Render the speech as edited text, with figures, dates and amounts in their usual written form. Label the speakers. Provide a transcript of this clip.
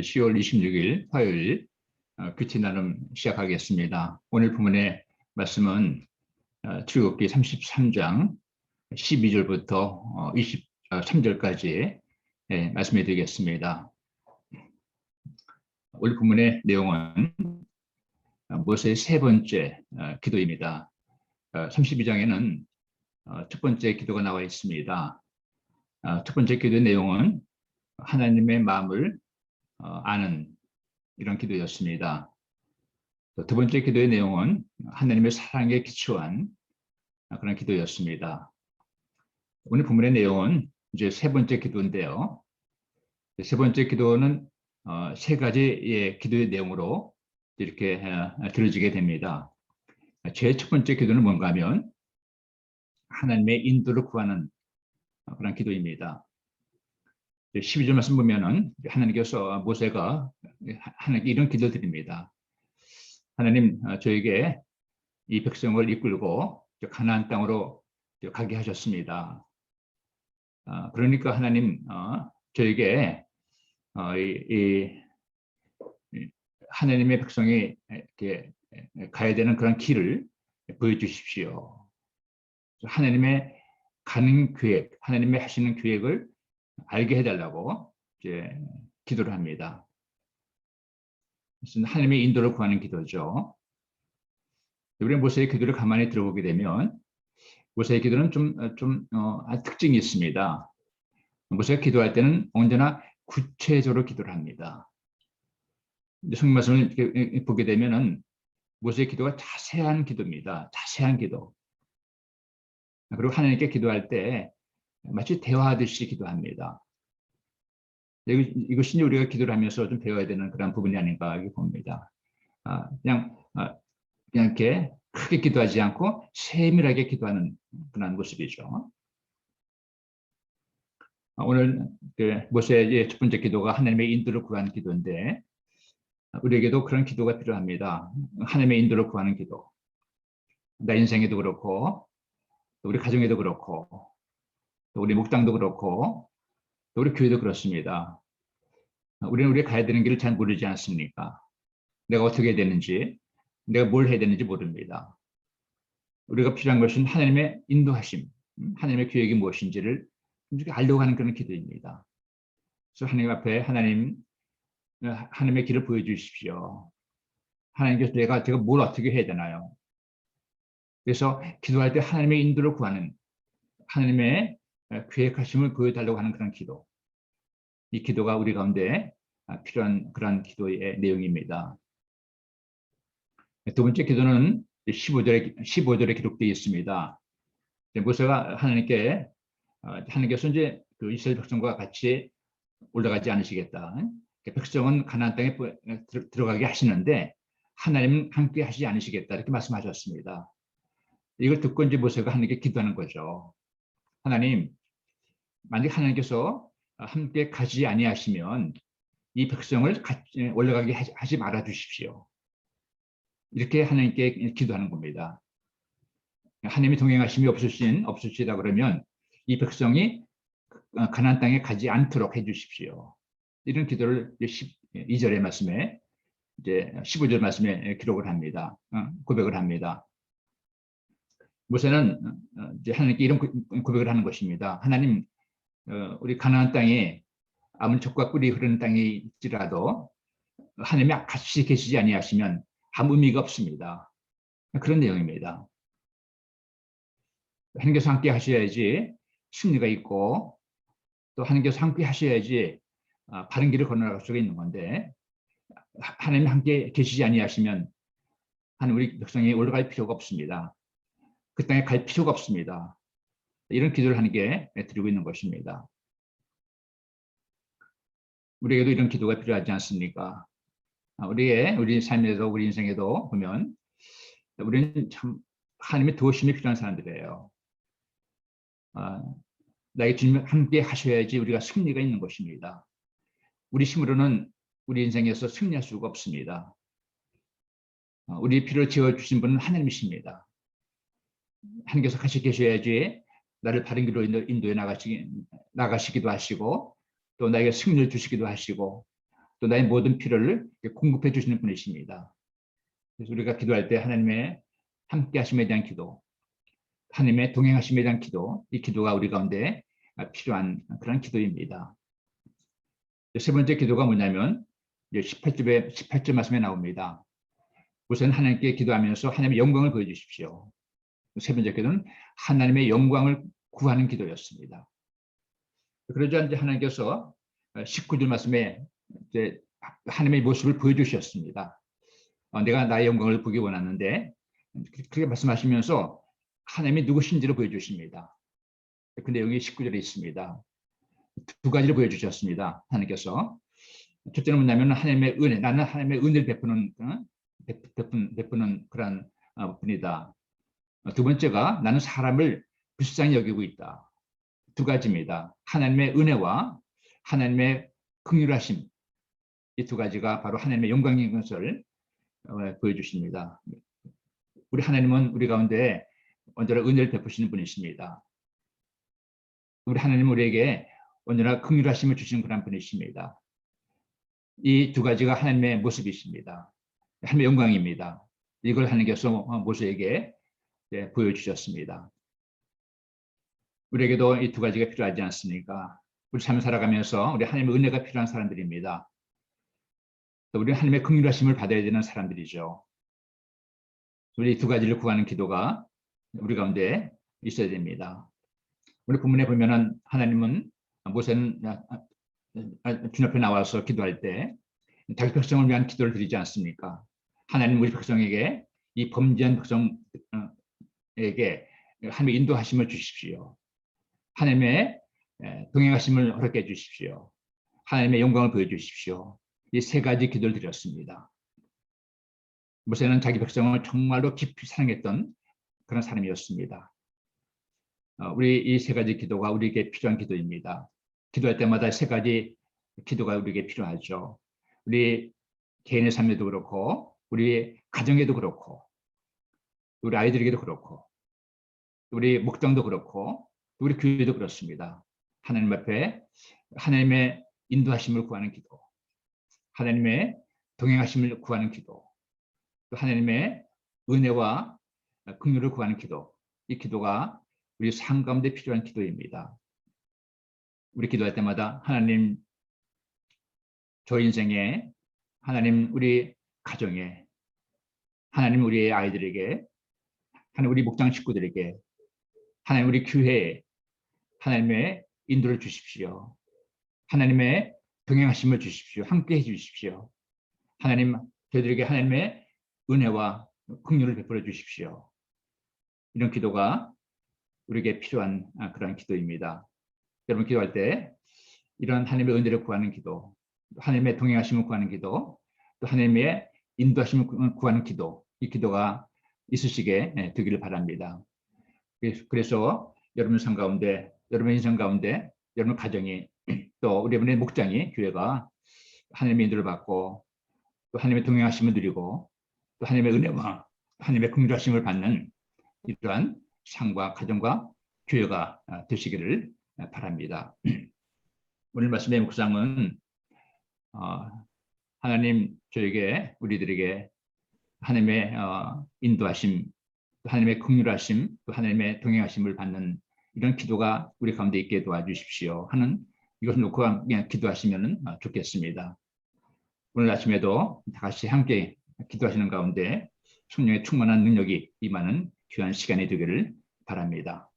Speaker 1: 10월 26일 화요일 규칙 나눔 시작하겠습니다. 오늘 본문의 말씀은 출애굽기 33장 12절부터 23절까지 말씀해 드리겠습니다. 오늘 본문의 내용은 모세의 세 번째 기도입니다. 32장에는 첫 번째 기도가 나와 있습니다. 첫 번째 기도의 내용은 하나님의 마음을 아는 이런 기도였습니다. 두 번째 기도의 내용은 하나님의 사랑에 기초한 그런 기도였습니다. 오늘 본문의 내용은 이제 세 번째 기도인데요. 세 번째 기도는 세 가지의 기도의 내용으로 이렇게 들어지게 됩니다. 제 첫 번째 기도는 뭔가 하면 하나님의 인도를 구하는 그런 기도입니다. 12절 말씀 보면은 하나님께서 모세가 하나님께 이런 기도를 드립니다. 하나님, 저에게 이 백성을 이끌고 가나안 땅으로 가게 하셨습니다. 그러니까 하나님, 저에게 하나님의 백성이 이렇게 가야 되는 그런 길을 보여주십시오. 하나님의 가는 계획, 하나님의 하시는 계획을 알게 해달라고 이제 기도를 합니다. 하나님의 인도를 구하는 기도죠. 우리 모세의 기도를 가만히 들어보게 되면 모세의 기도는 좀 특징이 있습니다. 모세가 기도할 때는 언제나 구체적으로 기도를 합니다. 성경 말씀을 이렇게 보게 되면은 모세의 기도가 자세한 기도입니다. 자세한 기도. 그리고 하나님께 기도할 때 마치 대화하듯이 기도합니다. 이것이 우리가 기도를 하면서 좀 배워야 되는 그런 부분이 아닌가 봅니다. 그냥 이렇게 크게 기도하지 않고 세밀하게 기도하는 그런 모습이죠. 오늘 모세의 첫 번째 기도가 하나님의 인도를 구하는 기도인데 우리에게도 그런 기도가 필요합니다. 하나님의 인도를 구하는 기도. 나 인생에도 그렇고 또 우리 가정에도 그렇고 또 우리 목당도 그렇고 또 우리 교회도 그렇습니다. 우리는 우리가 가야 되는 길을 잘 모르지 않습니까? 내가 어떻게 해야 되는지, 내가 뭘 해야 되는지 모릅니다. 우리가 필요한 것은 하나님의 인도하심, 하나님의 계획이 무엇인지를 알려고 하는 그런 기도입니다. 그래서 하나님 앞에 하나님의 길을 보여주십시오. 하나님께서 제가 뭘 어떻게 해야 되나요? 그래서 기도할 때 하나님의 인도를 구하는 하나님의 계획하심을 보여달라고 하는 그런 기도. 이 기도가 우리 가운데 필요한 그런 기도의 내용입니다. 두 번째 기도는 15절에 기록되어 있습니다. 모세가 하나님께서 이제 그 이스라엘 백성과 같이 올라가지 않으시겠다. 백성은 가나안 땅에 들어가게 하시는데 하나님은 함께 하시지 않으시겠다 이렇게 말씀하셨습니다. 이걸 듣고 이제 모세가 하나님께 기도하는 거죠. 하나님, 만약 하나님께서 함께 가지 아니하시면 이 백성을 올라가게 하지 말아 주십시오. 이렇게 하나님께 기도하는 겁니다. 하나님이 동행하심이 없으시다 그러면 이 백성이 가나안 땅에 가지 않도록 해주십시오. 이런 기도를 12절의 말씀에 이제 15절 말씀에 기록을 합니다. 고백을 합니다. 모세는 이제 하나님께 이런 고백을 하는 것입니다. 하나님, 우리 가나안 땅에 아무리 젖과 꿀이 흐르는 땅일지라도 하나님이 같이 계시지 아니하시면 아무 의미가 없습니다. 그런 내용입니다. 하나님께서 함께 하셔야지 승리가 있고 또 하나님께서 함께 하셔야지 바른 길을 건너갈 수가 있는 건데 하나님이 함께 계시지 아니하시면 하나님 우리 백성이 올라갈 필요가 없습니다. 그 땅에 갈 필요가 없습니다. 이런 기도를 하나님께 드리고 있는 것입니다. 우리에게도 이런 기도가 필요하지 않습니까? 우리 삶에서 우리 인생에도 보면 우리는 참 하나님의 도우심이 필요한 사람들이에요. 나에게 주님 함께 하셔야지 우리가 승리가 있는 것입니다. 우리 힘으로는 우리 인생에서 승리할 수가 없습니다. 우리 필요를 채워주신 분은 하나님이십니다. 하나님께서 같이 계셔야지 나를 바른 길로 인도해 나가시기도 하시고 또 나에게 승리를 주시기도 하시고 또 나의 모든 필요를 공급해 주시는 분이십니다. 그래서 우리가 기도할 때 하나님의 함께 하심에 대한 기도, 하나님의 동행하심에 대한 기도, 이 기도가 우리 가운데 필요한 그런 기도입니다. 세 번째 기도가 뭐냐면 18절 말씀에 나옵니다. 우선 하나님께 기도하면서 하나님의 영광을 보여주십시오. 세 번째 기도는 하나님의 영광을 구하는 기도였습니다. 그러자 이제 하나님께서 19절 말씀에 이제 하나님의 모습을 보여주셨습니다. 내가 나의 영광을 보기 원하는데 그렇게 말씀하시면서 하나님이 누구신지를 보여주십니다. 근데 여기 19절에 있습니다. 두 가지를 보여주셨습니다. 하나님께서. 첫째는 뭐냐면 하나님의 은혜, 나는 하나님의 은혜를 베푸는 그런 분이다. 두 번째가 나는 사람을 불쌍히 여기고 있다. 두 가지입니다. 하나님의 은혜와 하나님의 긍휼하심, 이 두 가지가 바로 하나님의 영광인 것을 보여주십니다. 우리 하나님은 우리 가운데 언제나 은혜를 베푸시는 분이십니다. 우리 하나님은 우리에게 언제나 긍휼하심을 주시는 그런 분이십니다. 이 두 가지가 하나님의 모습이십니다. 하나님의 영광입니다. 이걸 하나님께서 모세에게 보여주셨습니다. 우리에게도 이 두 가지가 필요하지 않습니까? 우리 삶을 살아가면서 우리 하나님의 은혜가 필요한 사람들입니다. 또 우리 하나님의 긍휼하심을 받아야 되는 사람들이죠. 우리 두 가지를 구하는 기도가 우리 가운데 있어야 됩니다. 우리 본문에 보면은 하나님은 모세는 주님 앞에 나와서 기도할 때 자기 백성을 위한 기도를 드리지 않습니까? 하나님 우리 백성에게 이 범죄한 백성에게 하나님의 인도하심을 주십시오. 하나님의 동행하심을 허락해 주십시오. 하나님의 영광을 보여주십시오. 이 세 가지 기도를 드렸습니다. 모세는 자기 백성을 정말로 깊이 사랑했던 그런 사람이었습니다. 우리 이 세 가지 기도가 우리에게 필요한 기도입니다. 기도할 때마다 세 가지 기도가 우리에게 필요하죠. 우리 개인의 삶에도 그렇고 우리 가정에도 그렇고 우리 아이들에게도 그렇고 우리 목장도 그렇고 우리 교회도 그렇습니다. 하나님 앞에 하나님의 인도하심을 구하는 기도, 하나님의 동행하심을 구하는 기도, 또 하나님의 은혜와 긍휼을 구하는 기도, 이 기도가 우리 삶 가운데 필요한 기도입니다. 우리 기도할 때마다 하나님 저 인생에, 하나님 우리 가정에, 하나님 우리의 아이들에게, 하나님 우리 목장 식구들에게, 하나님 우리 교회에 하나님의 인도를 주십시오. 하나님의 동행하심을 주십시오. 함께 해주십시오. 하나님 저희들에게 하나님의 은혜와 긍휼을 베풀어 주십시오. 이런 기도가 우리에게 필요한 그런 기도입니다. 여러분 기도할 때 이런 하나님의 은혜를 구하는 기도, 하나님의 동행하심을 구하는 기도, 또 하나님의 인도하심을 구하는 기도, 이 기도가 있으시게 되기를 바랍니다. 그래서 여러분 삶 가운데, 여러분 인생 가운데, 여러분 가정이 또 우리 여러분의 목장이 교회가 하나님의 인도를 받고 또 하나님의 동행하심을 누리고 또 하나님의 은혜와 하나님의 긍휼하심을 받는 이러한 삶과 가정과 교회가 되시기를 바랍니다. 오늘 말씀의 묵상은 하나님 저에게 우리들에게 하나님의 인도하심, 하나님의 긍휼하심, 또 하나님의 동행하심을 받는 이런 기도가 우리 가운데 있게 도와주십시오 하는 이것을 놓고 그냥 기도하시면 좋겠습니다. 오늘 아침에도 다 같이 함께 기도하시는 가운데 성령의 충만한 능력이 임하는 귀한 시간이 되기를 바랍니다.